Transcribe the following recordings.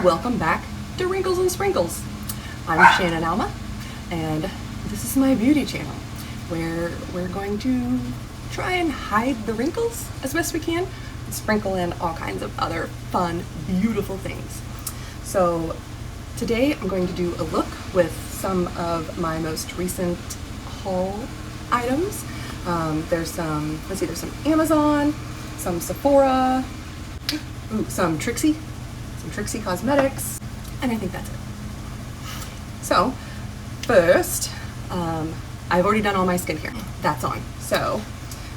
Welcome back to Wrinkles and Sprinkles. I'm Shannon Alma, and this is my beauty channel where we're going to try and hide the wrinkles as best we can and sprinkle in all kinds of other fun, beautiful things. So today I'm going to do a look with some of my most recent haul items. There's some Amazon, some Sephora, some Trixie Cosmetics, and I think that's it. So first, I've already done all my skincare. That's on, so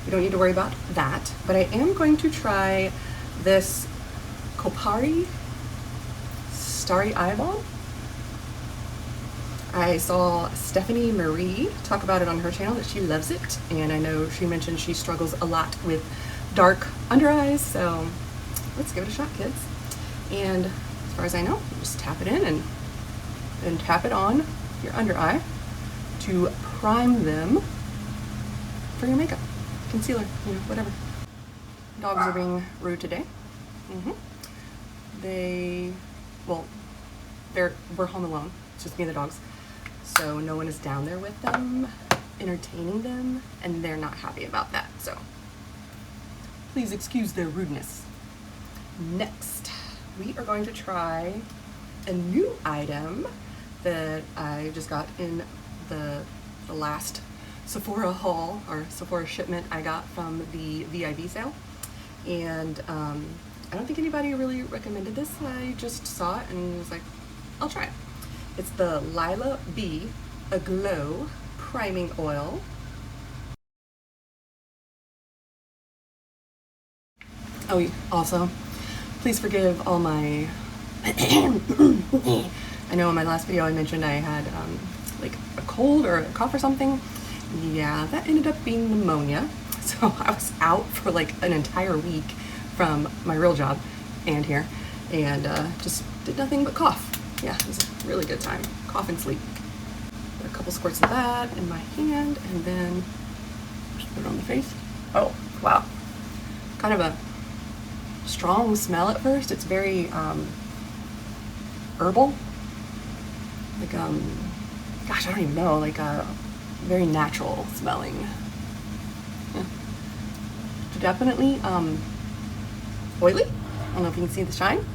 we don't need to worry about that. But I am going to try this Kopari Starry Eye Balm. I saw Stephanie Marie talk about it on her channel that she loves it, and I know she mentioned she struggles a lot with dark under eyes, so let's give it a shot, kids. And as far as I know, you just tap it in and then tap it on your under eye to prime them for your makeup, concealer, you know, whatever. Dogs are being rude today. We're home alone. It's just me and the dogs. So no one is down there with them, entertaining them, and they're not happy about that. So please excuse their rudeness. Next, we are going to try a new item that I just got in the last Sephora haul, or Sephora shipment I got from the VIB sale. And I don't think anybody really recommended this. I just saw it and was like, I'll try it. It's the Lila B Aglow Priming Oil. Oh, also, please forgive all my I know in my last video I mentioned I had like a cold or a cough or something. Yeah, that ended up being pneumonia. So I was out for like an entire week from my real job and here, and just did nothing but cough. Yeah, it was a really good time. Cough and sleep. Put a couple squirts of that in my hand and then just put it on the face. Oh, wow. Kind of a strong smell at first. It's very herbal, like gosh, I don't even know, like very natural smelling. Yeah. Definitely oily. I don't know if you can see the shine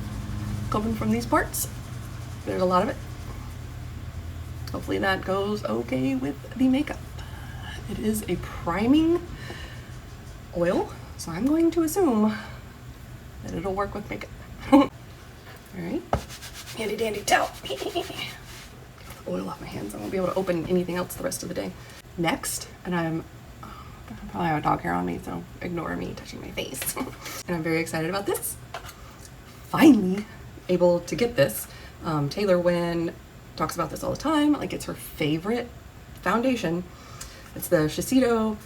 coming from these parts. There's a lot of it. Hopefully that goes okay with the makeup. It is a priming oil, so I'm going to assume that it'll work with makeup. All right, handy dandy towel. Get the oil off my hands. I won't be able to open anything else the rest of the day. Next, and I probably have a dog hair on me, so ignore me touching my face. And I'm very excited about this. Finally able to get this. Taylor Wynn talks about this all the time. Like, it's her favorite foundation. It's the Shiseido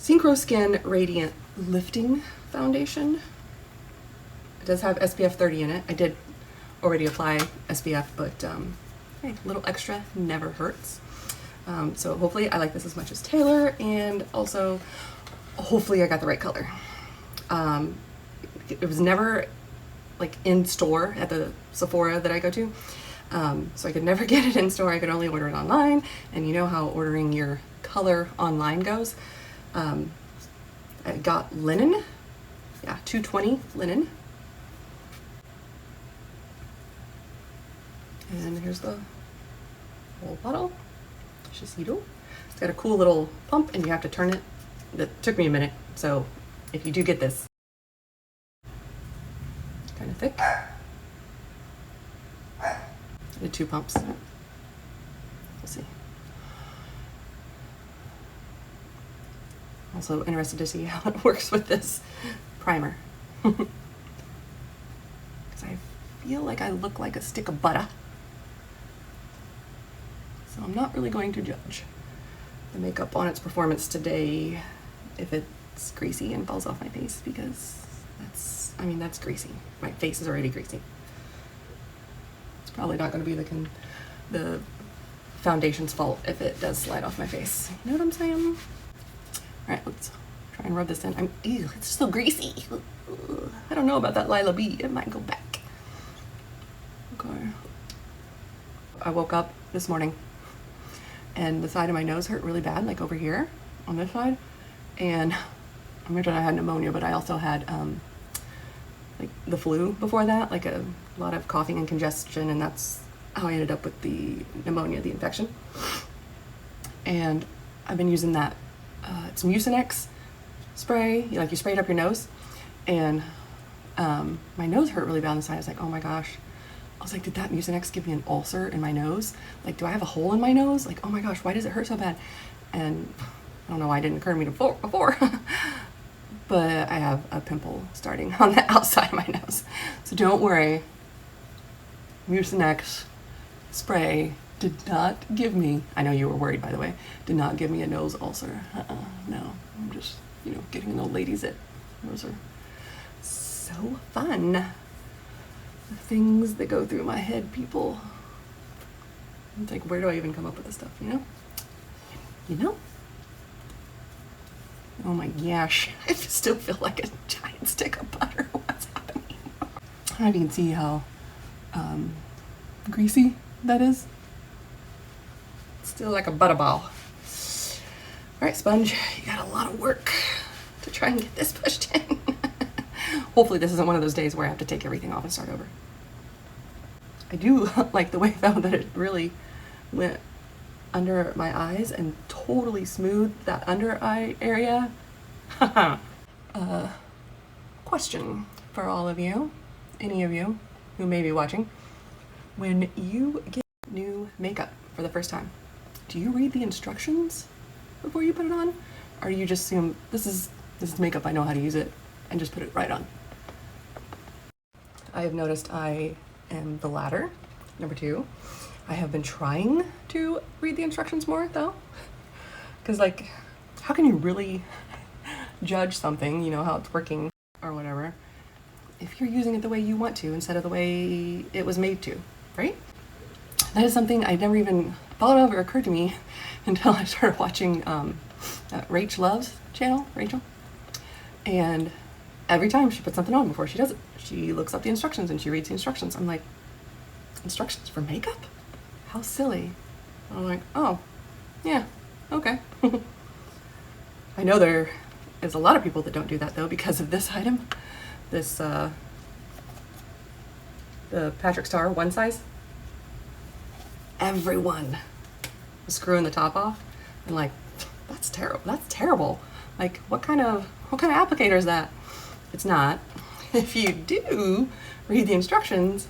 Synchro Skin Radiant Lifting Foundation. It does have SPF 30 in it. I did already apply SPF, but hey, a little extra never hurts. So hopefully I like this as much as Taylor, and also hopefully I got the right color. It was never like in store at the Sephora that I go to, so I could never get it in store. I could only order it online, and you know how ordering your color online goes. I got linen, yeah, 220 linen. And here's the whole bottle. Shiseido. It's got a cool little pump, and you have to turn it. That took me a minute, so if you do get this, kind of thick. I did 2 pumps. We'll see. Also interested to see how it works with this primer. Because I feel like I look like a stick of butter. So I'm not really going to judge the makeup on its performance today if it's greasy and falls off my face, because that's greasy. My face is already greasy. It's probably not going to be the foundation's fault if it does slide off my face. You know what I'm saying? All right, let's try and rub this in. Ew, it's so greasy. I don't know about that Lila B. It might go back. Okay. I woke up this morning and the side of my nose hurt really bad, like over here on this side. And I mentioned I had pneumonia, but I also had like the flu before that, like a lot of coughing and congestion, and that's how I ended up with the pneumonia, the infection. And I've been using that, it's Mucinex spray, like you spray it up your nose, and my nose hurt really bad on the side. I was like, oh my gosh. I was like, did that Mucinex give me an ulcer in my nose? Like, do I have a hole in my nose? Like, oh my gosh, why does it hurt so bad? And I don't know why it didn't occur to me before. But I have a pimple starting on the outside of my nose. So don't worry. Mucinex spray did not give me, I know you were worried by the way, did not give me a nose ulcer. No, I'm just, you know, getting an old lady's it. Those are so fun. The things that go through my head, people. It's like, where do I even come up with this stuff, you know? You know? Oh my gosh, I still feel like a giant stick of butter. What's happening? I don't know if you can see how greasy that is. Still like a butter ball. All right, sponge, you got a lot of work to try and get this pushed in. Hopefully this isn't one of those days where I have to take everything off and start over. I do like the way though that it really went under my eyes and totally smoothed that under eye area. Question for all of you, any of you who may be watching. When you get new makeup for the first time, do you read the instructions before you put it on? Or do you just assume this is makeup, I know how to use it, and just put it right on? I have noticed I am the latter, number two. I have been trying to read the instructions more though. Because like, how can you really judge something, you know, how it's working or whatever, if you're using it the way you want to instead of the way it was made to, right? That is something I never even thought of or occurred to me until I started watching Rach Love's channel, Rachel. And every time she puts something on before she does it, she looks up the instructions and she reads the instructions. I'm like, instructions for makeup? How silly. I'm like, oh, yeah, okay. I know there is a lot of people that don't do that though because of this item. This, the Patrick Star one size. Everyone was screwing the top off and like, that's terrible. That's terrible. Like, what kind of applicator is that? It's not. If you do read the instructions,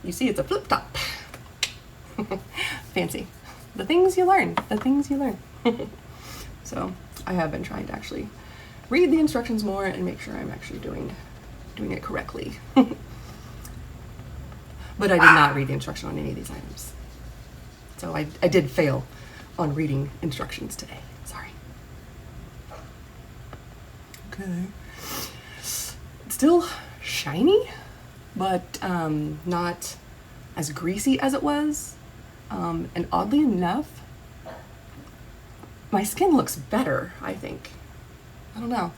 you see it's a flip top. Fancy. The things you learn. The things you learn. So I have been trying to actually read the instructions more and make sure I'm actually doing it correctly. But I did not read the instruction on any of these items. So I did fail on reading instructions today. Sorry. Okay. It's still shiny, but not as greasy as it was. And oddly enough, my skin looks better, I think. I don't know.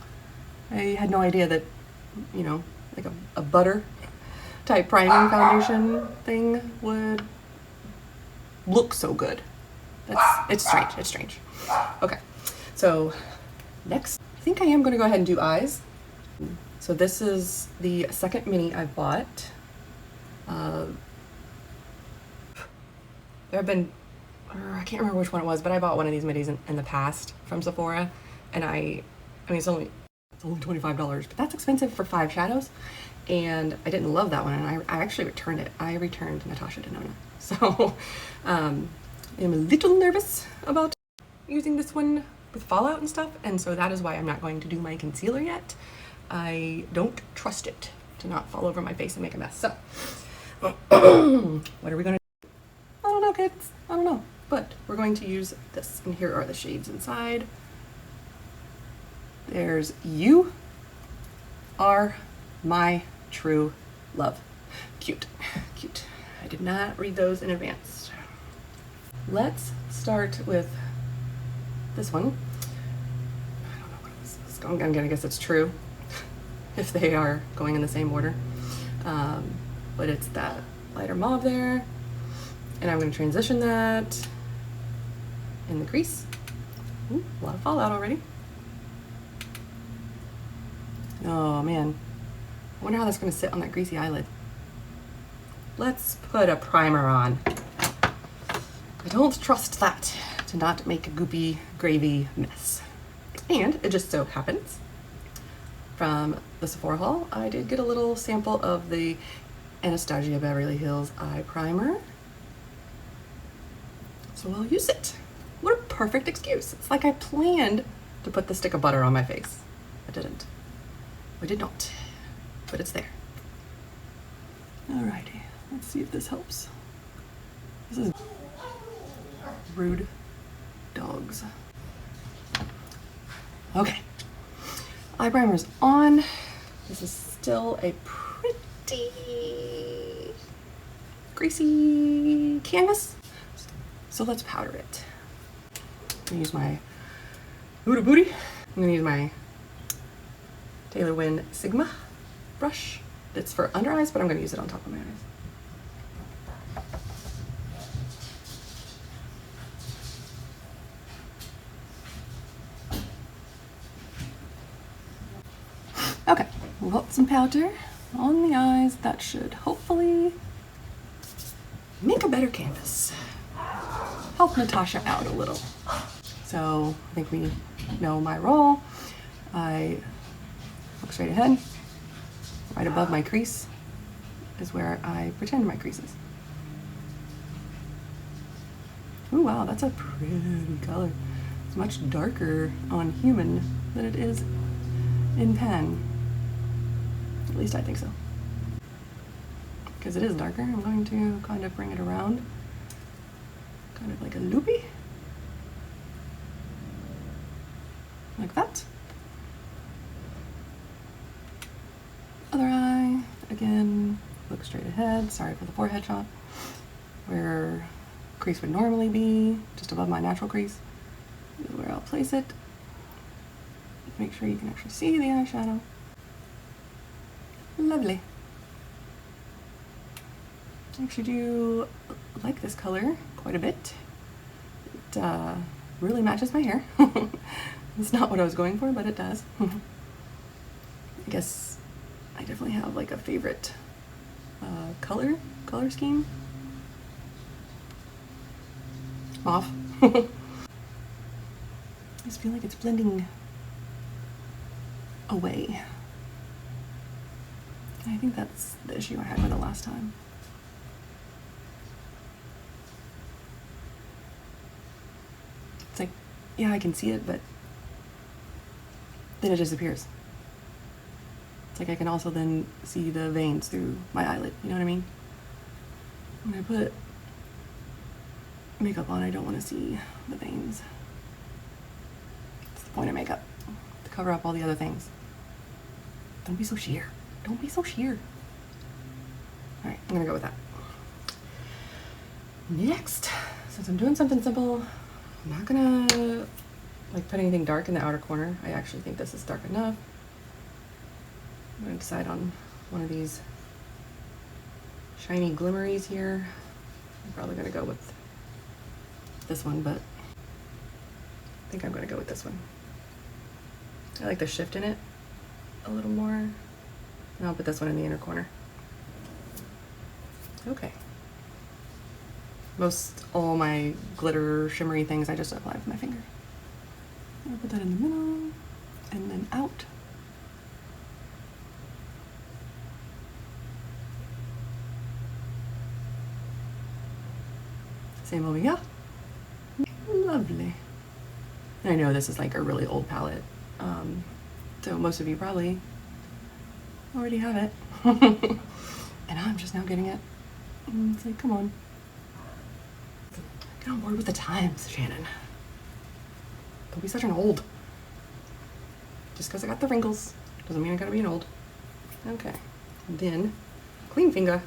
I had no idea that, you know, like a butter type priming foundation thing would look so good. It's strange. It's strange. Okay, so next, I think I am going to go ahead and do eyes. So this is the second mini I bought. There have been, I can't remember which one it was, but I bought one of these minis in the past from Sephora, and I mean it's only $25, but that's expensive for 5 shadows, and I didn't love that one, and I actually returned it. I returned Natasha Denona, so I'm a little nervous about using this one with fallout and stuff, and so that is why I'm not going to do my concealer yet. I don't trust it to not fall over my face and make a mess. So what are we gonna do? I don't know, kids. I don't know, but we're going to use this, and here are the shades inside. There's You Are My True Love. Cute, cute. I did not read those in advance. Let's start with this one. I don't know what this is. I'm gonna guess it's True, if they are going in the same order. But it's that lighter mauve there. And I'm going to transition that in the crease. Ooh, a lot of fallout already. Oh man, I wonder how that's going to sit on that greasy eyelid. Let's put a primer on. I don't trust that to not make a goopy gravy mess. And it just so happens from the Sephora haul, I did get a little sample of the Anastasia Beverly Hills eye primer. So I'll use it. What a perfect excuse. It's like I planned to put the stick of butter on my face. I didn't. I did not, but it's there. Alrighty, let's see if this helps. This is rude dogs. Okay, eye primer's on. This is still a pretty greasy canvas, so let's powder it. I'm gonna use my Huda Booty. I'm gonna use my Taylor Wynn Sigma brush. It's for under eyes, but I'm going to use it on top of my eyes. Okay, we'll put some powder on the eyes. That should hopefully make a better canvas. Help Natasha out a little. So I think we know my role. I look straight ahead. Right above my crease is where I pretend my crease is. Ooh, wow, that's a pretty color. It's much darker on human than it is in pen. At least I think so. Because it is darker, I'm going to kind of bring it around. Kind of like a loopy. Like that. Other eye, again, look straight ahead. Sorry for the forehead shot. Where crease would normally be, just above my natural crease, is where I'll place it. Make sure you can actually see the eyeshadow. Lovely. I actually do like this color quite a bit. It really matches my hair. It's not what I was going for, but it does. I guess I definitely have like a favorite color scheme. Off. I just feel like it's blending away. And I think that's the issue I had with it last time. It's like, yeah, I can see it, but then it disappears. It's like I can also then see the veins through my eyelid, you know what I mean? When I put makeup on, I don't want to see the veins. That's the point of makeup, to cover up all the other things. Don't be so sheer. Don't be so sheer. All right, I'm gonna go with that. Next, since I'm doing something simple, I'm not gonna like put anything dark in the outer corner. I actually think this is dark enough. I'm gonna decide on one of these shiny glimmeries here. I'm probably gonna go with this one, but I think I'm gonna go with this one. I like the shift in it a little more. And I'll put this one in the inner corner. Okay. Most all my glitter shimmery things I just apply with my finger. I'll put that in the middle and then out. Same over here. Lovely. And I know this is like a really old palette, so most of you probably already have it. And I'm just now getting it. And it's like, come on. Get on board with the times, Shannon. Don't be such an old. Just because I got the wrinkles doesn't mean I gotta be an old. Okay. And then, clean finger.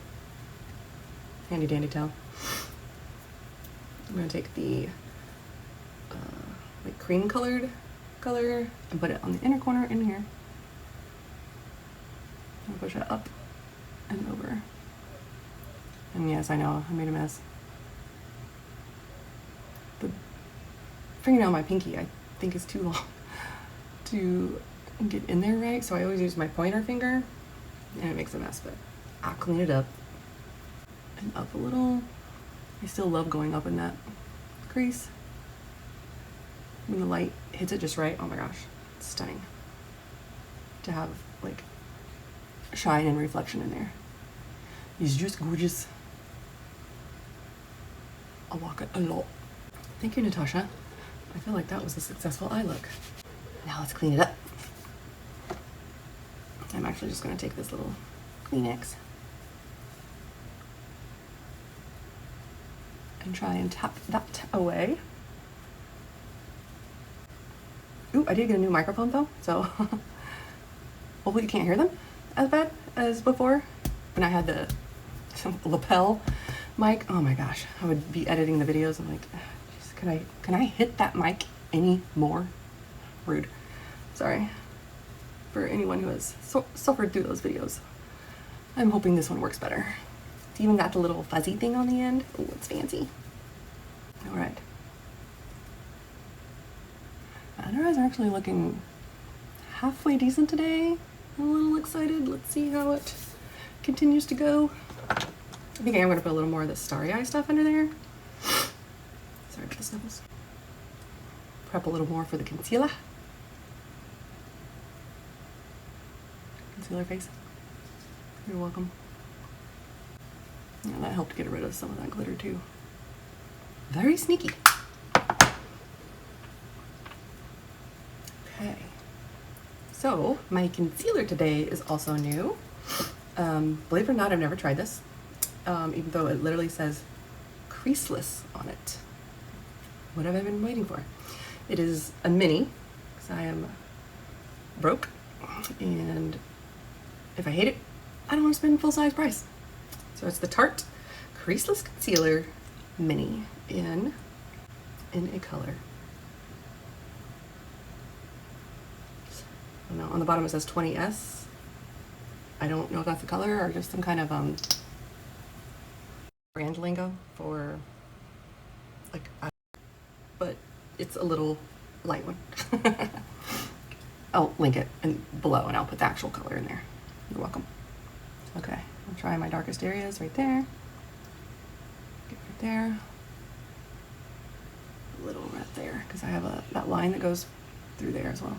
Handy dandy towel. I'm gonna take the like cream colored color and put it on the inner corner in here. I'll push it up and over And yes, I know, I made a mess. The fingernail on my pinky, I think, is too long to get in there right, so I always use my pointer finger, and it makes a mess, but I'll clean it up. And up a little. I still love going up in that crease. When the light hits it just right, oh my gosh, it's stunning. To have like shine and reflection in there. It's just gorgeous. I like it a lot. Thank you, Natasha. I feel like that was a successful eye look. Now let's clean it up. I'm actually just gonna take this little Kleenex and try and tap that away. Ooh, I did get a new microphone though, so hopefully you can't hear them as bad as before when I had the lapel mic. Oh my gosh, I would be editing the videos. I'm like, can I hit that mic any more? Rude. Sorry for anyone who has suffered through those videos. I'm hoping this one works better. It's even got the little fuzzy thing on the end. Oh, it's fancy. All right. My under eyes are actually looking halfway decent today. I'm a little excited. Let's see how it continues to go. I think I am going to put a little more of the Starry eye stuff under there. Sorry for the sniffles. Prep a little more for the concealer. Concealer face. You're welcome. Yeah, that helped get rid of some of that glitter too. Very sneaky. Okay. So my concealer today is also new. Believe it or not, I've never tried this, even though it literally says creaseless on it. What have I been waiting for? It is a mini, because I am broke, and if I hate it, I don't want to spend full-size price. So it's the Tarte Creaseless Concealer Mini in a color. I don't know, on the bottom it says 20S. I don't know if that's the color or just some kind of brand lingo for like, but it's a little light one. I'll link it below and I'll put the actual color in there. You're welcome. Okay, I'll try my darkest areas right there. Get right there. A little right there, because I have that line that goes through there as well.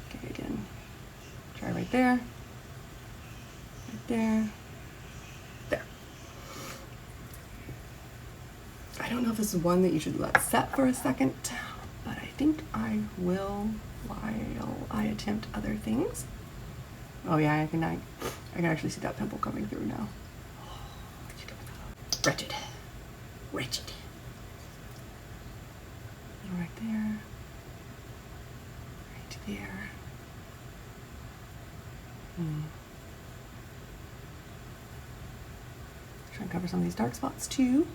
Okay, again, try right there. Right there. There. I don't know if this is one that you should let set for a second, but I think I will while I attempt other things. Oh yeah, I can actually see that pimple coming through now. Oh, wretched. Wretched. Right there. Right there. Try and cover some of these dark spots too.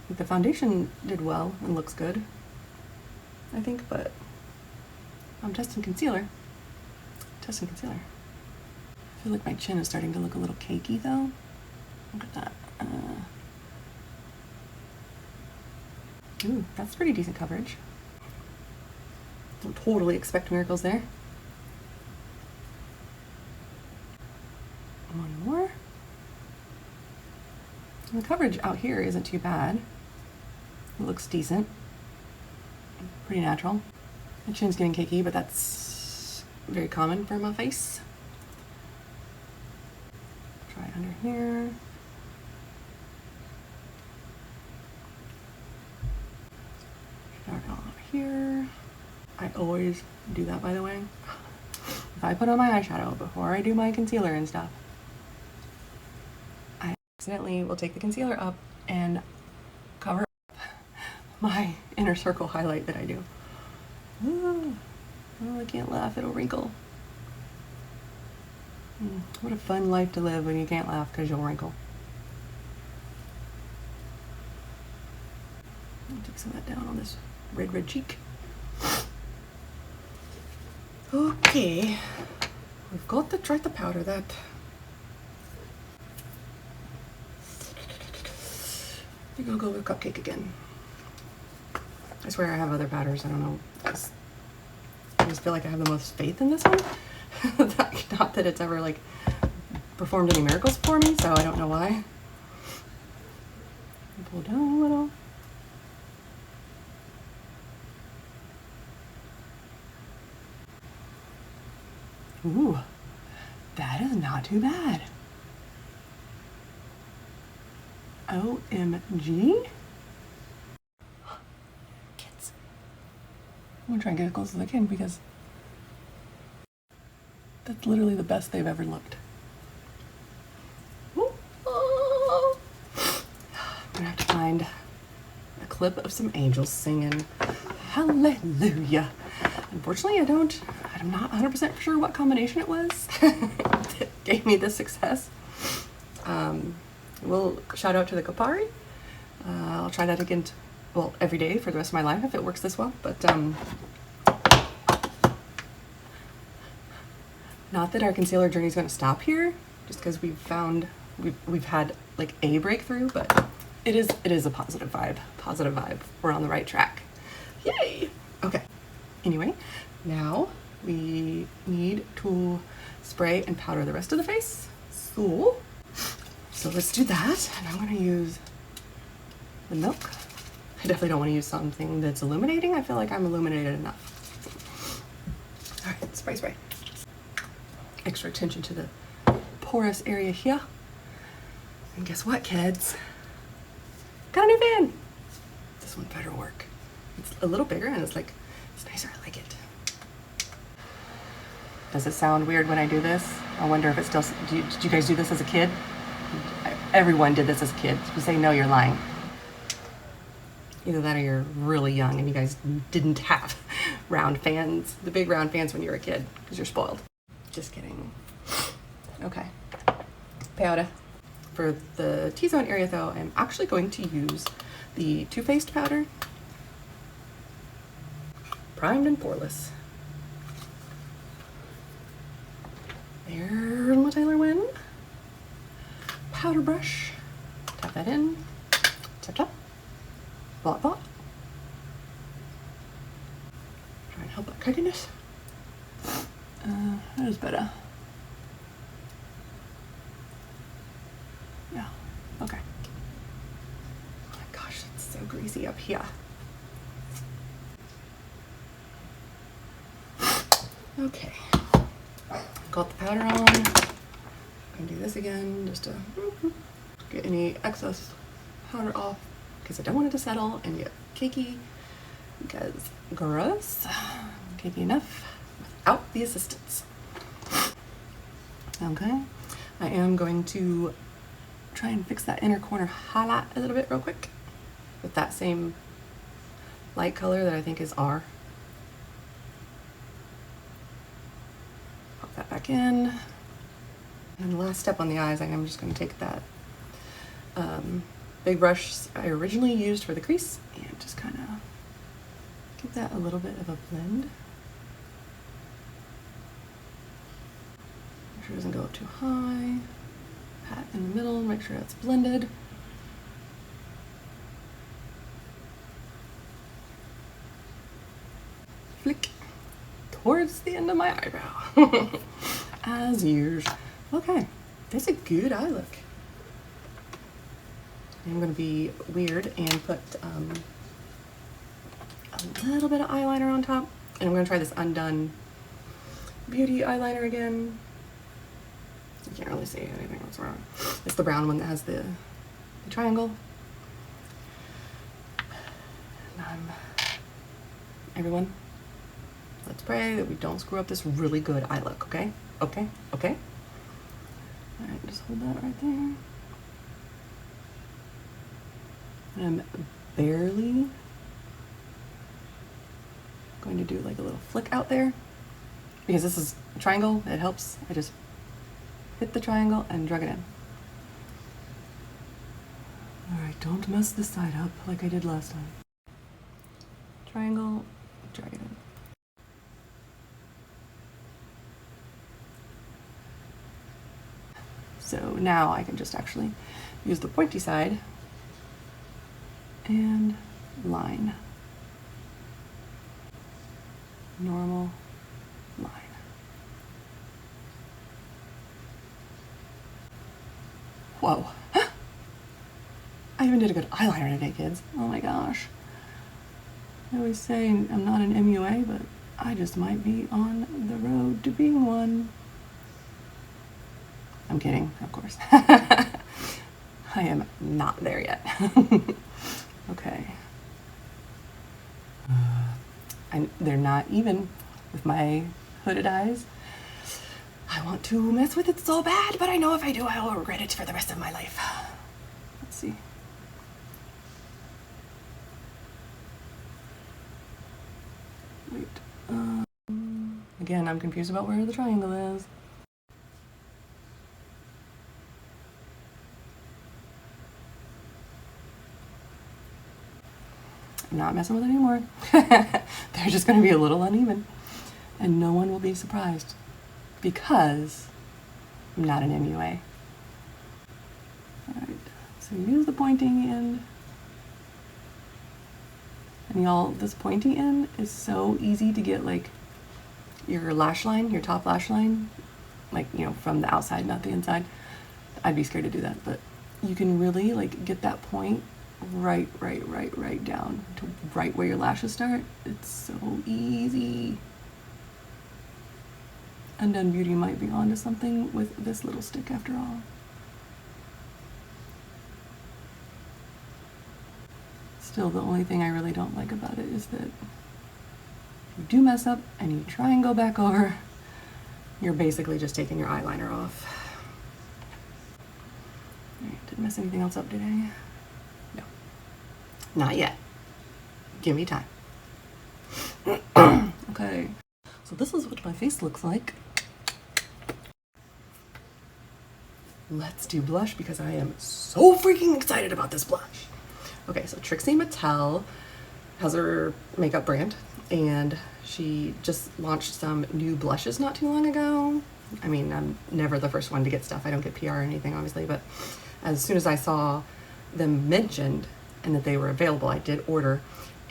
I think the foundation did well and looks good, I think, but I'm testing concealer. Testing concealer. I feel like my chin is starting to look a little cakey though. Look at that. Ooh, that's pretty decent coverage. Don't totally expect miracles there. One more. And the coverage out here isn't too bad. It looks decent. Pretty natural. My chin's getting cakey, but that's very common for my face. Try under here. Start on over here. I always do that, by the way. If I put on my eyeshadow before I do my concealer and stuff, I accidentally will take the concealer up and cover up my inner circle highlight that I do. Ooh. Oh, I can't laugh, it'll wrinkle. What a fun life to live when you can't laugh because you'll wrinkle. I'll take some of that down on this red cheek. Okay, we've got to try to powder that. I think I'll go with Cupcake again. I swear I have other powders. I don't know. I just feel like I have the most faith in this one. Not that it's ever like performed any miracles for me, so I don't know why. Pull down a little. Ooh, that is not too bad. OMG. Kids. I'm gonna try and get as close as I can because that's literally the best they've ever looked. Ooh. Oh. I'm gonna have to find a clip of some angels singing hallelujah. Unfortunately, I'm not 100% sure what combination it was that gave me this success. We'll shout out to the Kopari. I'll try that again, well, every day for the rest of my life if it works this well, but not that our concealer journey is going to stop here, just because we've had like a breakthrough, but it is a positive vibe. We're on the right track. Yay! Okay. Anyway, now we need to spray and powder the rest of the face. So let's do that. And I'm going to use the milk. I definitely don't want to use something that's illuminating. I feel like I'm illuminated enough. All right, spray. Extra attention to the porous area here. And guess what, kids? Got a new fan. This one better work. It's a little bigger and it's nicer. I like it. Does it sound weird when I do this? I wonder if it still, did you guys do this as a kid? Everyone did this as a kid. If you say no, you're lying. Either that or you're really young and you guys didn't have round fans, the big round fans when you were a kid, because you're spoiled. Just kidding. Okay. Powder. For the T-zone area though, I'm actually going to use the Too Faced powder. Primed and poreless. There's my Taylor Win. Powder brush. Tap that in. Tap. Blot. Try and help that cockiness. That is better. Yeah. Okay. Oh my gosh, it's so greasy up here. Okay. Got the powder on. I'm gonna do this again just to get any excess powder off because I don't want it to settle and get cakey because gross. Cakey enough without the assistance. Okay. I am going to try and fix that inner corner highlight a little bit real quick with that same light color that I think is R. Pop that back in. And the last step on the eyes, I am just going to take that big brush I originally used for the crease and just kind of give that a little bit of a blend. Make sure it doesn't go up too high. Pat in the middle, make sure it's blended. Flick towards the end of my eyebrow. As usual. Okay, that's a good eye look. I'm going to be weird and put a little bit of eyeliner on top. And I'm going to try this Undone Beauty eyeliner again. You can't really see anything else wrong. It's the brown one that has the triangle. And everyone, let's pray that we don't screw up this really good eye look, okay? Okay? Alright, just hold that right there. And I'm barely going to do like a little flick out there because this is a triangle. It helps. I just hit the triangle and drag it in. Alright, don't mess this side up like I did last time. Triangle, drag it in. So now I can just actually use the pointy side and line. Normal line. Whoa. I even did a good eyeliner today, kids. Oh my gosh. I always say I'm not an MUA, but I just might be on the road to being one. I'm kidding, of course. I am not there yet. Okay. They're not even with my hooded eyes. I want to mess with it so bad, but I know if I do, I will regret it for the rest of my life. Let's see. Wait. Again, I'm confused about where the triangle is. I'm not messing with it anymore. They're just going to be a little uneven. And no one will be surprised. Because I'm not an MUA. Alright, so use the pointing end. And y'all, this pointy end is so easy to get like your lash line, your top lash line, like, you know, from the outside, not the inside. I'd be scared to do that, but you can really like get that point right down to right where your lashes start. It's so easy. Undone Beauty might be onto something with this little stick after all. Still, the only thing I really don't like about it is that you do mess up and you try and go back over, you're basically just taking your eyeliner off. Right, didn't mess anything else up today? No. Not yet. Give me time. Okay, so this is what my face looks like. Let's do blush because I am so freaking excited about this blush. Okay, so Trixie Mattel has her makeup brand and she just launched some new blushes not too long ago. I mean, I'm never the first one to get stuff. I don't get PR or anything, obviously, but as soon as I saw them mentioned and that they were available, I did order.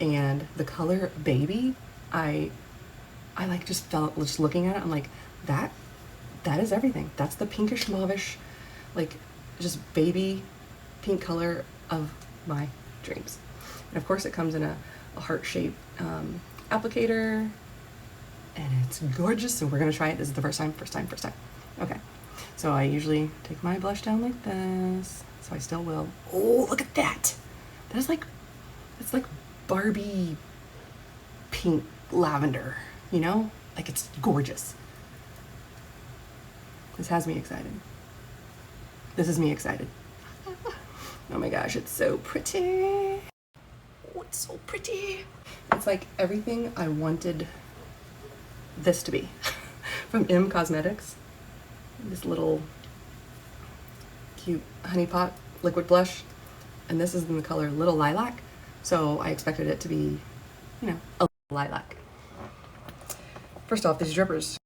And the color Baby, I like just felt, just looking at it, I'm like, that is everything. That's the pinkish mauvish, like just baby pink color of my dreams. And of course it comes in a heart-shaped applicator and it's gorgeous. So we're gonna try it. This is the first time. Okay, so I usually take my blush down like this, so I still will. Oh, look at that. That is like, it's like Barbie pink lavender, you know, like it's gorgeous. This has me excited. This is me excited. Oh my gosh, it's so pretty. Oh, it's so pretty. It's like everything I wanted this to be from M Cosmetics. This little cute honey pot liquid blush. And this is in the color Little Lilac. So I expected it to be, you know, a lilac. First off, these drippers,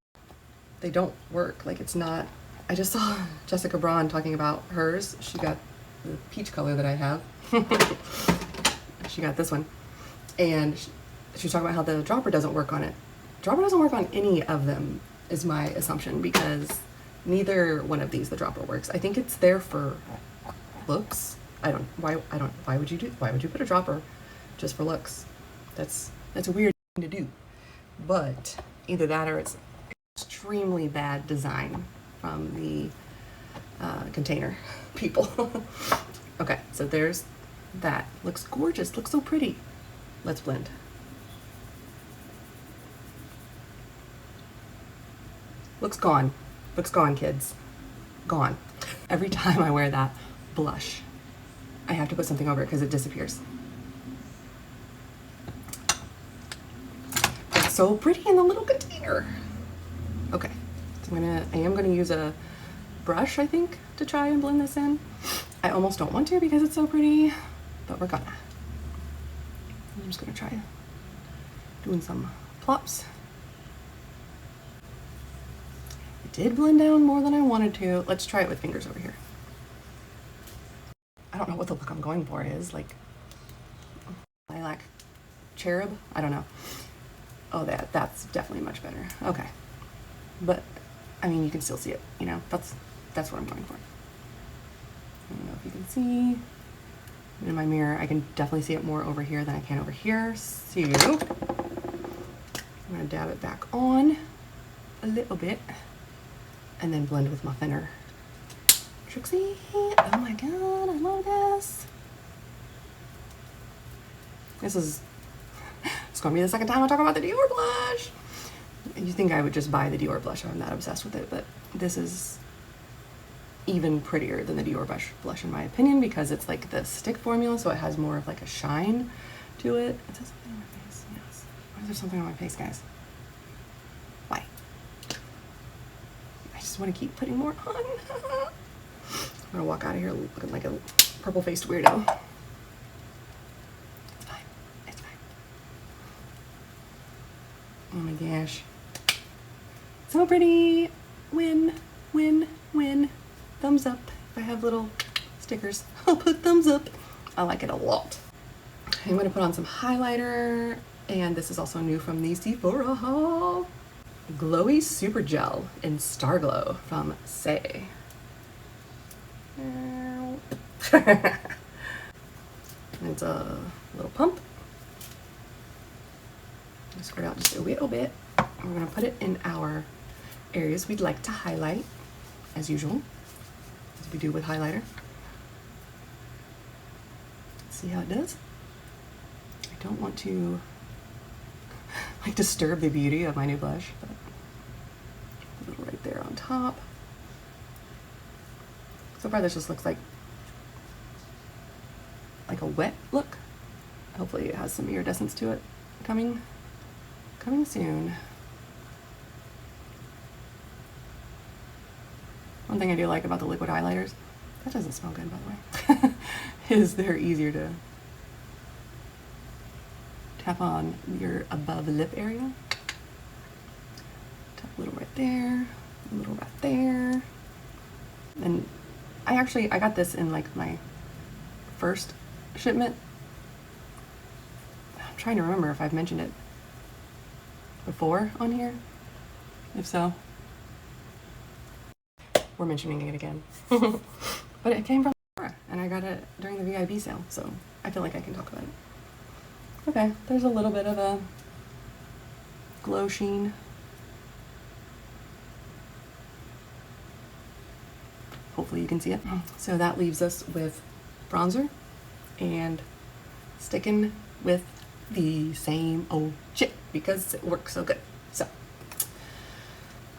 they don't work. Like it's not, I just saw Jessica Braun talking about hers. She got the peach color that I have. She got this one. And she was talking about how the dropper doesn't work on it. Dropper doesn't work on any of them, is my assumption, because neither one of these, the dropper works. I think it's there for looks. Why would you put a dropper just for looks? That's a weird thing to do. But either that or it's extremely bad design from the container people. Okay, so there's that. Looks gorgeous, looks so pretty. Let's blend. Looks gone, kids. Gone. Every time I wear that blush, I have to put something over it because it disappears. It's so pretty in the little container. Okay, so I am gonna use a brush, I think, to try and blend this in. I almost don't want to because it's so pretty, but we're gonna. I'm just gonna try doing some plops. It did blend down more than I wanted to. Let's try it with fingers over here. I don't know what the look I'm going for is. Like, cherub. I don't know. Oh, that's definitely much better. Okay. But, I mean, you can still see it, you know? That's what I'm going for. I don't know if you can see. In my mirror, I can definitely see it more over here than I can over here. So, I'm gonna dab it back on a little bit and then blend with my thinner. Trixie, oh my god, I love this. It's gonna be the second time I talk about the Dior blush. You think I would just buy the Dior blush, I'm that obsessed with it, but this is even prettier than the Dior blush in my opinion, because it's like the stick formula, so it has more of like a shine to it. Is there something on my face? Yes. Why is there something on my face, guys? Why? I just want to keep putting more on. I'm gonna walk out of here looking like a purple-faced weirdo. It's fine. It's fine. Oh my gosh. So pretty. Win, win, win. Thumbs up. If I have little stickers, I'll put thumbs up. I like it a lot. I'm gonna put on some highlighter, and this is also new from the Sephora haul. Glowy Super Gel in Star Glow from Say. It's a little pump. Just squirt out just a little bit. We're gonna put it in our areas we'd like to highlight, as usual, as we do with highlighter. Let's see how it does. I don't want to like disturb the beauty of my new blush, but a little right there on top. So far this just looks like a wet look. Hopefully it has some iridescence to it coming soon. One thing I do like about the liquid highlighters, that doesn't smell good by the way, is they're easier to tap on your above lip area. Tap a little right there, a little right there. And I got this in like my first shipment. I'm trying to remember if I've mentioned it before on here. If so, we're mentioning it again. But it came from Sephora, and I got it during the VIP sale, so I feel like I can talk about it. Okay, there's a little bit of a glow sheen. Hopefully you can see it. So that leaves us with bronzer and sticking with the same old shit because it works so good. So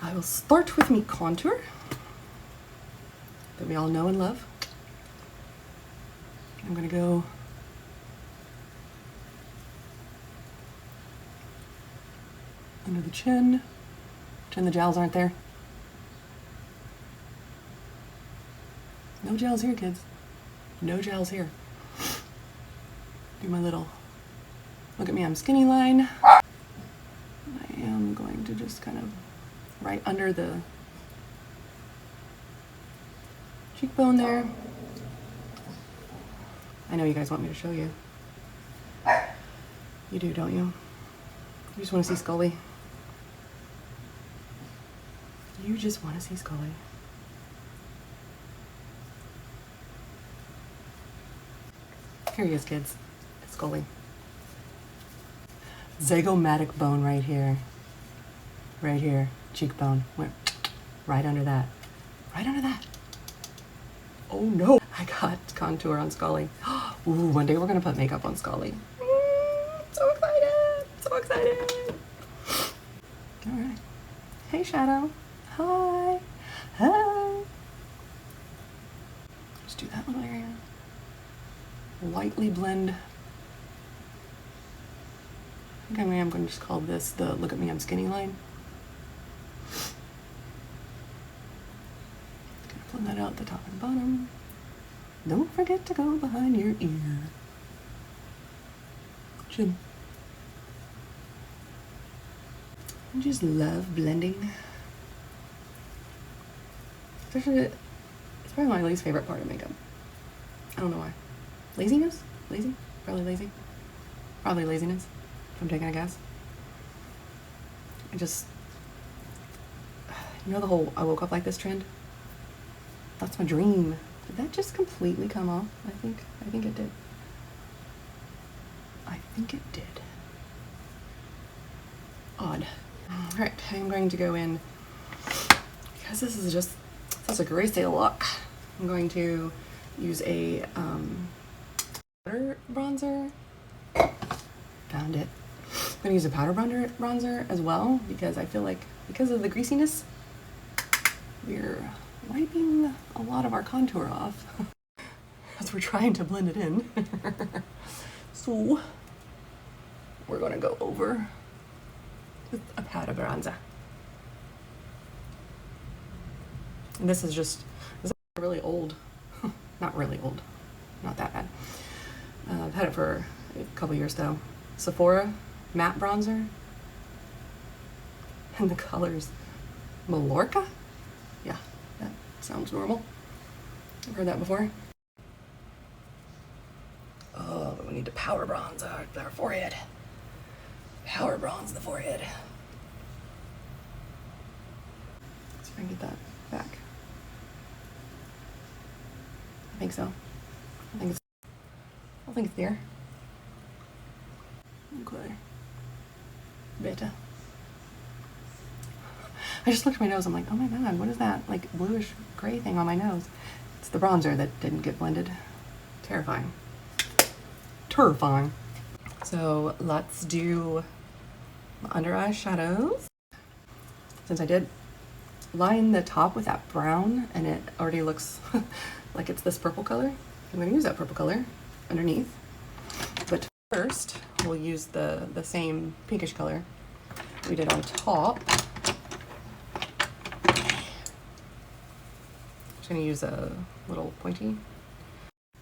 I will start with me contour that we all know and love. I'm gonna go under the chin. Pretend the jowls aren't there. No gels here, kids. No gels here. Do my little look at me, I'm skinny line. I am going to just kind of right under the cheekbone there. I know you guys want me to show you. You do, don't you? You just want to see Scully. You just want to see Scully. Here he is, kids. It's Scully. Zygomatic bone right here. Right here. Cheekbone. Right under that. Right under that. Oh no! I got contour on Scully. Ooh, one day we're gonna put makeup on Scully. So excited! So excited! Alright. Hey, Shadow. Hi. Hi. Just do that little area. Lightly blend. I think I'm going to just call this the look at me, I'm skinny line. Gonna blend that out the top and bottom. Don't forget to go behind your ear. Chin. I just love blending. Especially, it's probably my least favorite part of makeup. I don't know why. Laziness? Lazy? Probably lazy. Probably laziness. if I'm taking a guess. I just, you know the whole I woke up like this trend? That's my dream. Did that just completely come off? I think it did. I think it did. Odd. All right, I'm going to go in, because this is just such a greasy look. I'm going to use a powder bronzer. Found it. I'm going to use a powder bronzer as well, because I feel like because of the greasiness, we're wiping a lot of our contour off as we're trying to blend it in. So we're going to go over with a powder bronzer. And this is really old. Not really old. Not that bad. I've had it for a couple years though. Sephora matte bronzer. And the color's Mallorca? Yeah, that sounds normal. I've heard that before. Oh, but we need to powder bronze our forehead. Powder bronze the forehead. Let's see if I can get that back. I think so. I think it's there. Okay. Better. I just looked at my nose. I'm like, oh my god, what is that like bluish gray thing on my nose? It's the bronzer that didn't get blended. Terrifying. Terrifying. So let's do my under eye shadows. Since I did line the top with that brown and it already looks like it's this purple color, I'm going to use that purple color underneath. But first, we'll use the same pinkish color we did on top. Just going to use a little pointy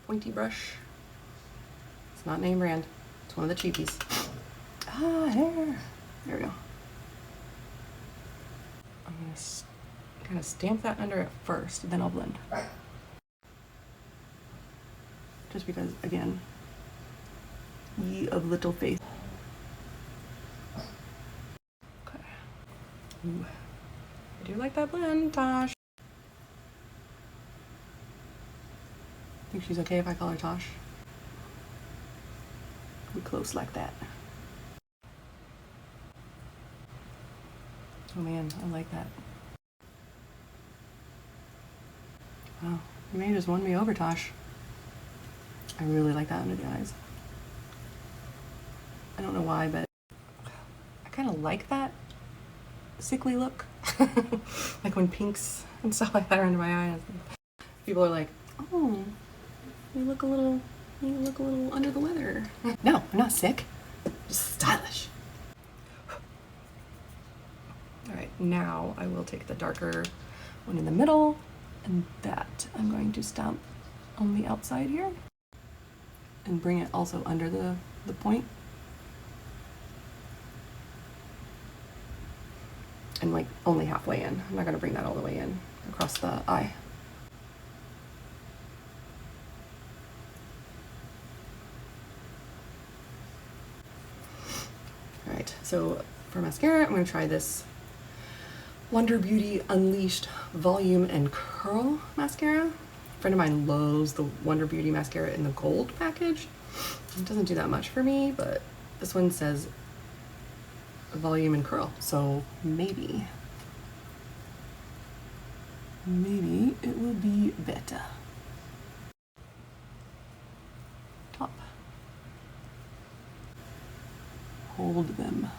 brush. It's not name brand. It's one of the cheapies. Hair. There we go. I'm going to kind of stamp that under it first, then I'll blend. Just because, again, ye of little faith. Okay. Ooh. I do like that blend, Tosh. Think she's okay if I call her Tosh? We close like that. Oh man, I like that. Wow, you may have just won me over, Tosh. I really like that under the eyes. I don't know why, but I kind of like that sickly look. Like when pinks and stuff like that are under my eyes. People are like, oh, you look a little under the weather. No, I'm not sick. Just stylish. All right, now I will take the darker one in the middle, and that I'm going to stamp on the outside here and bring it also under the point. And like only halfway in. I'm not gonna bring that all the way in across the eye. All right, so for mascara, I'm gonna try this Wonder Beauty Unleashed Volume and Curl Mascara. A friend of mine loves the Wonder Beauty mascara in the gold package. It doesn't do that much for me, but this one says volume and curl, so maybe it will be better. Top. Hold them.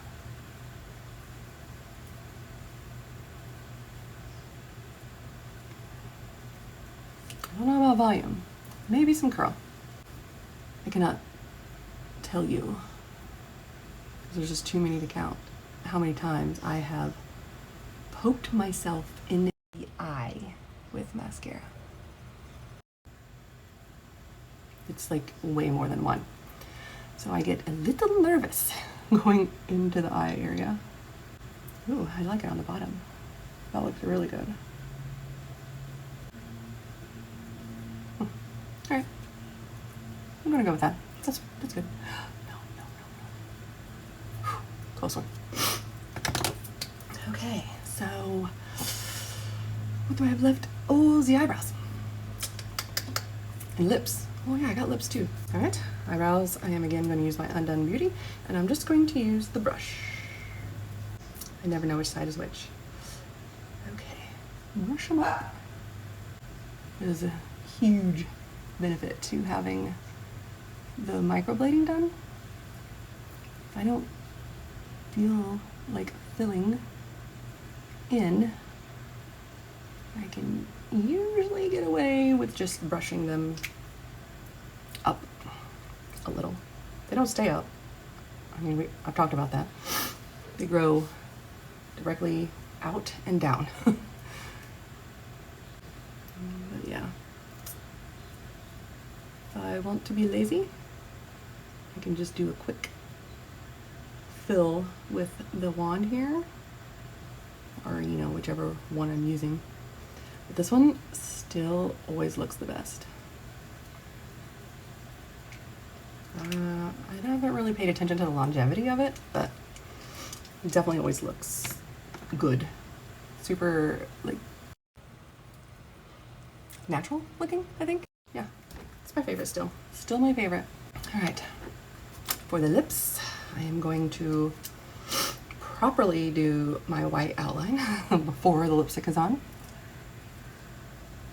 I don't know about volume. Maybe some curl. I cannot tell you. There's just too many to count. How many times I have poked myself in the eye with mascara. It's like way more than one. So I get a little nervous going into the eye area. Ooh, I like it on the bottom. That looks really good. All right, I'm gonna go with that. That's good. No. close one. Okay, so what do I have left? Oh, the eyebrows. And lips. Oh yeah, I got lips too. All right, eyebrows. I am again going to use my Undone Beauty, and I'm just going to use the brush. I never know which side is which. Okay, brush them up. There's a huge benefit to having the microblading done. If I don't feel like filling in, I can usually get away with just brushing them up a little. They don't stay up. I mean, I've talked about that. They grow directly out and down. But yeah. If I want to be lazy, I can just do a quick fill with the wand here, or you know, whichever one I'm using. But this one still always looks the best. I haven't really paid attention to the longevity of it, but it definitely always looks good. Super, like, natural looking, I think. Yeah, it's my favorite still. Still my favorite. All right, for the lips, I am going to properly do my white outline before the lipstick is on.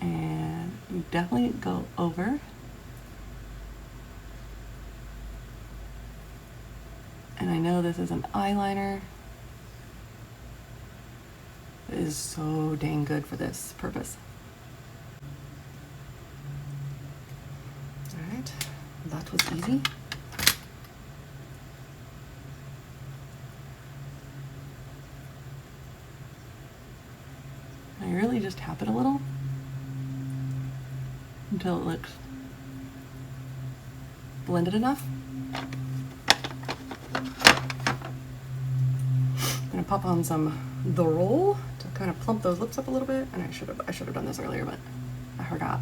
And you definitely go over. And I know this is an eyeliner. It is so dang good for this purpose. All right, that was easy. I really just tap it a little until it looks blended enough. I'm gonna pop on some The Roll to kind of plump those lips up a little bit, and I should have done this earlier, but I forgot.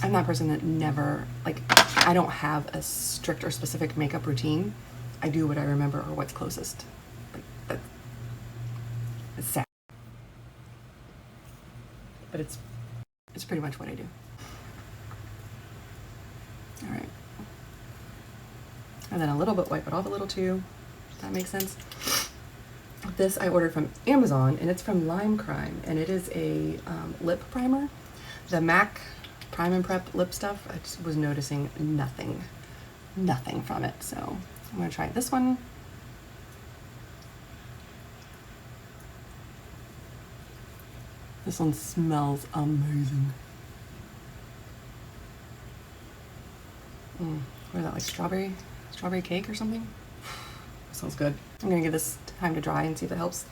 I'm that person that never, like, I don't have a strict or specific makeup routine. I do what I remember or what's closest. Like, that, it's sad, but it's pretty much what I do. All right. And then a little bit, wipe it off a little too, if that makes sense. This I ordered from Amazon, and it's from Lime Crime, and it is a lip primer. The MAC Prime and Prep lip stuff, I just was noticing nothing from it. So I'm gonna try this one. This one smells amazing. What is that, like strawberry cake or something? Smells good. I'm gonna give this time to dry and see if it helps.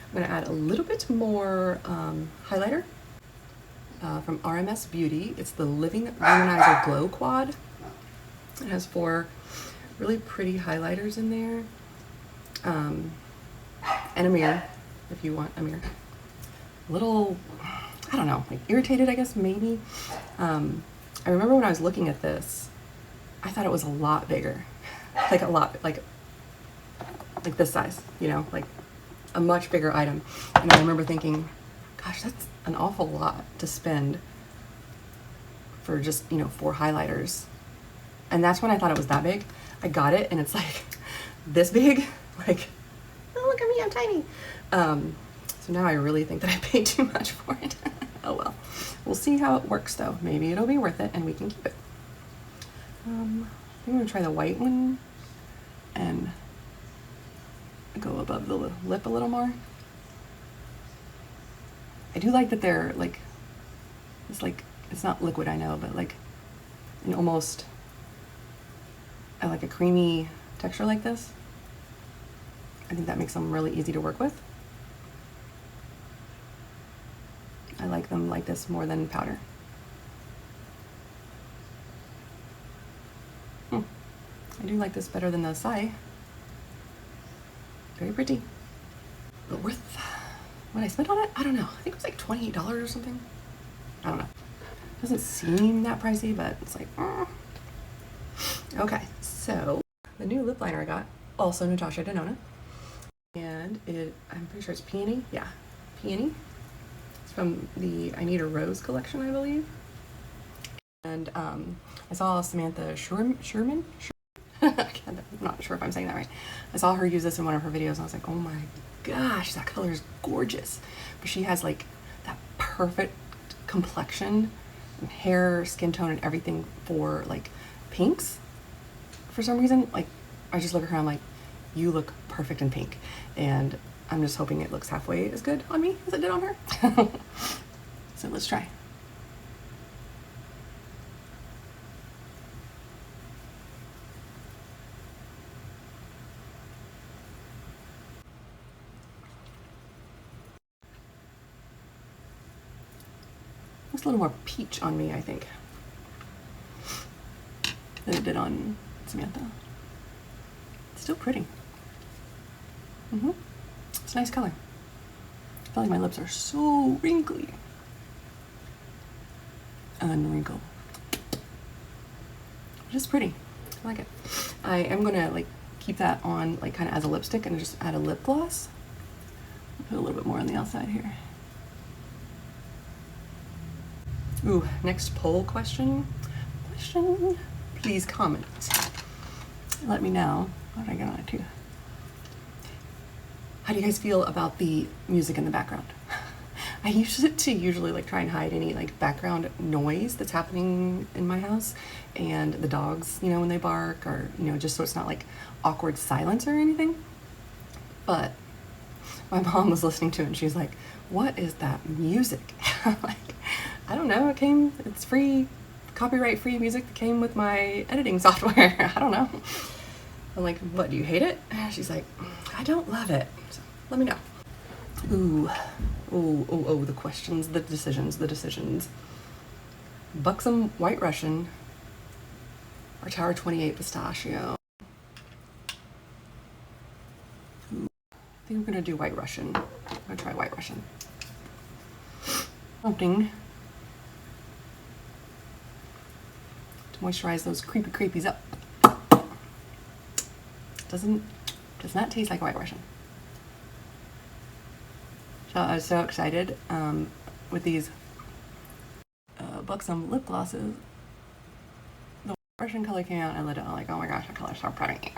I'm gonna add a little bit more highlighter from RMS Beauty. It's the Living Luminizer Glow Quad. It has 4 really pretty highlighters in there, and a mirror if you want a mirror. A little, I don't know, like irritated, I guess, maybe. I remember when I was looking at this, I thought it was a lot bigger, like a lot, like this size, you know, like a much bigger item. And I remember thinking, gosh, that's an awful lot to spend for just, you know, 4 highlighters. And that's when I thought it was that big. I got it and it's like this big, like, oh, look at me, I'm tiny. So now I really think that I paid too much for it. Oh well, we'll see how it works though. Maybe it'll be worth it and we can keep it. I think I'm gonna try the white one and go above the lip a little more. I do like that they're like, it's not liquid, I know, but like an almost, I like a creamy texture like this. I think that makes them really easy to work with. I like them like this more than powder. I do like this better than the Sai. Very pretty. But worth what I spent on it? I don't know. I think it was like $28 or something. I don't know. Doesn't seem that pricey, but it's like, Okay, So the new lip liner I got, also Natasha Denona, and I'm pretty sure it's Peony. Yeah, Peony. It's from the I Need a Rose collection, I believe. And I saw Samantha Sherman. I'm not sure if I'm saying that right. I saw her use this in one of her videos, and I was like, oh my gosh, that color is gorgeous. But she has like that perfect complexion and hair, skin tone, and everything for like pinks. For some reason, like I just look at her, I'm like, you look perfect in pink. And I'm just hoping it looks halfway as good on me as it did on her. So let's try. Looks a little more peach on me, I think, than it did on Samantha. It's still pretty. It's a nice color. I feel like my lips are so wrinkly. Unwrinkle. Just pretty. I like it. I am gonna like keep that on like kind of as a lipstick and just add a lip gloss. I'll put a little bit more on the outside here. Ooh, next poll question. Please comment. Let me know. What did I get on it too? How do you guys feel about the music in the background? I use it to usually like try and hide any like background noise that's happening in my house, and the dogs, you know, when they bark, or you know, just so it's not like awkward silence or anything. But my mom was listening to it and she's like, what is that music? I'm like, I don't know, it's free, copyright free music that came with my editing software. I don't know. I'm like, what, do you hate it? She's like, I don't love it. So let me know. Ooh, the questions, the decisions. Buxom White Russian or Tower 28 Pistachio. Ooh, I think I'm gonna do White Russian. I'm gonna try White Russian. Something to moisturize those creepies up. Does not taste like White Russian. So I was so excited with these Buxom lip glosses. The White Russian color came out and I lit it on like, oh my gosh, that color's so pretty.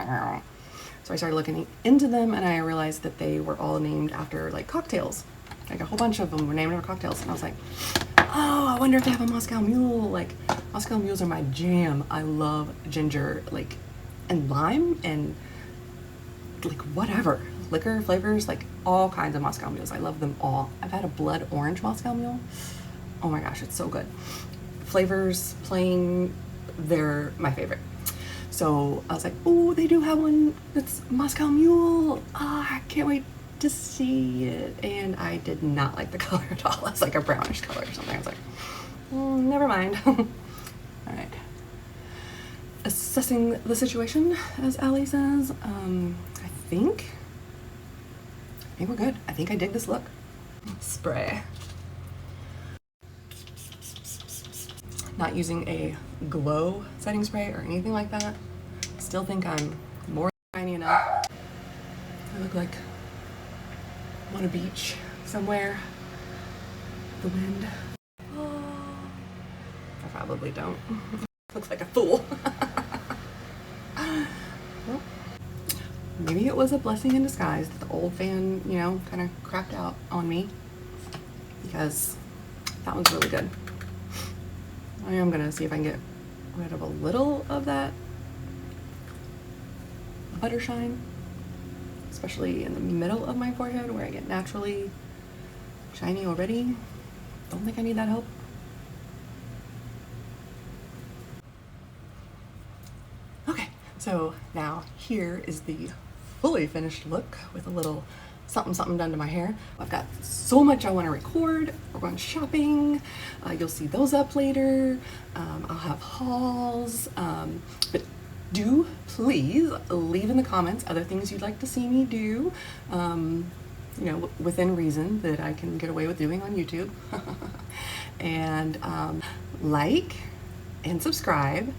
So I started looking into them and I realized that they were all named after like cocktails. Like a whole bunch of them were named after cocktails, and I was like, oh, I wonder if they have a Moscow Mule. Like, Moscow Mules are my jam. I love ginger, like, and lime, and like whatever liquor flavors, like all kinds of Moscow Mules. I love them all. I've had a blood orange Moscow Mule. Oh my gosh, it's so good. Flavors, plain, they're my favorite. So I was like, oh, they do have one that's Moscow Mule. I can't wait to see it. And I did not like the color at all. It's like a brownish color or something. I was like, never mind. All right. Assessing the situation, as Allie says. I think we're good. I think I dig this look. Spray. Not using a glow setting spray or anything like that. Still think I'm more tiny enough. I look like I'm on a beach somewhere. The wind. Oh, I probably don't. Looks like a fool. Well, maybe it was a blessing in disguise that the old fan, you know, kind of crapped out on me, because that one's really good. I am gonna see if I can get rid of a little of that butter shine, especially in the middle of my forehead where I get naturally shiny already. Don't think I need that help. Okay, so now here is the fully finished look with a little something done to my hair. I've got so much I want to record. We're going shopping. You'll see those up later. I'll have hauls. But do please leave in the comments other things you'd like to see me do. You know, within reason, that I can get away with doing on YouTube. And like and subscribe.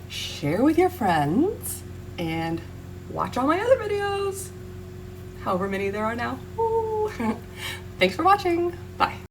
Share with your friends. and watch all my other videos, however many there are now. Thanks for watching. Bye.